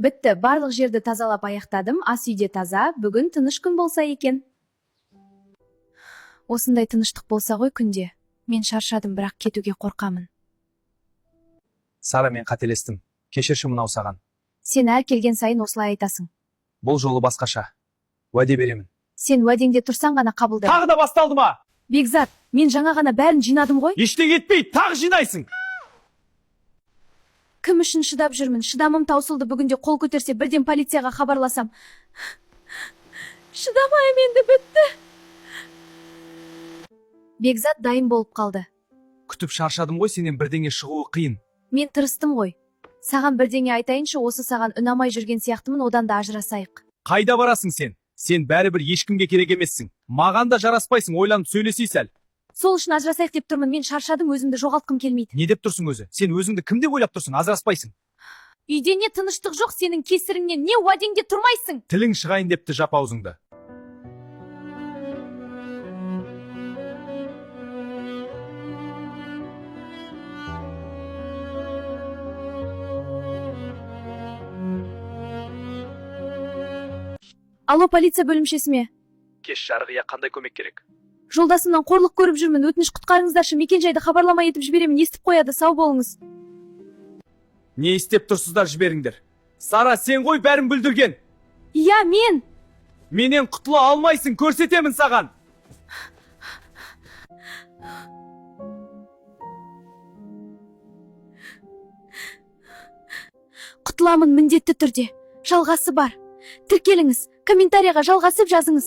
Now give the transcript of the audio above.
Бітті, барлық жерді тазалап аяқтадым, ас үйде таза, бүгін тыныш күн болса екен. Осындай тыныштық болса ғой күнде. Мен шаршадым, бірақ кетуге қорқамын. Сара, мен қателестім. Кешірші мынау саған. Сен әр келген сайын осылай айтасың. Бұл жолы басқаша. Уәде беремін. Сен уәдеңде тұрсаң ғана қабылда. Тағы да басталды ма? Бекзат, мен жаңа ғана бәрін жинадым ғой. Еште кетпей, тағы жинайсың. Кім үшін шыдап жүрмін? Шыдамым таусылды, бүгінде қол көтерсе бірден полицияға хабарласам. Шыдамайым енді, бітті. Бекзат дайын болып қалды. Күтіп шаршадым ғой, сенен бірдеңе шығуы қиын. Мен тырыстым ғой. Саған бірдеңе айтайыншы, осы саған үнамай жүрген сияқтымын, одан да ажырасайық. Қайда барасың сен? Сен бәрібір ешкімге керек емессің. Маған да жараспайсың, ойланып сөйлесей сәл. Сол үшін ажырасайық деп тұрмын, мен шаршадым, өзімді жоғалтқым келмейді. Не деп тұрсың өзі? Сен өзіңді кім деп ойлап тұрсың? Ажыраспайсың. Үйде не тыныштық жоқ, сенің кесіріңнен, не уәдеңде тұрмайсың. Тілің шығайын депті жап аузыңды. Алло, полиция бөлімшесі ме? Кеш жарғыя қандай көмек керек? Жолдасымнан қорлық көріп жүрмін, өтініш құтқарыңыздаршы, мекен-жайды хабарлама етіп жіберемін, естіп қояды, сау болыңыз. Не істеп тұрсыздар, жіберіңдер. Сара, сен ғой бәрін бүлдірген. Иә, мен. Менен құтыла алмайсың, көрсетемін саған. Құтыламын міндетті түрде. Жалғасы бар. Тіркеліңіз, комментарияға жалғасып жазыңыз.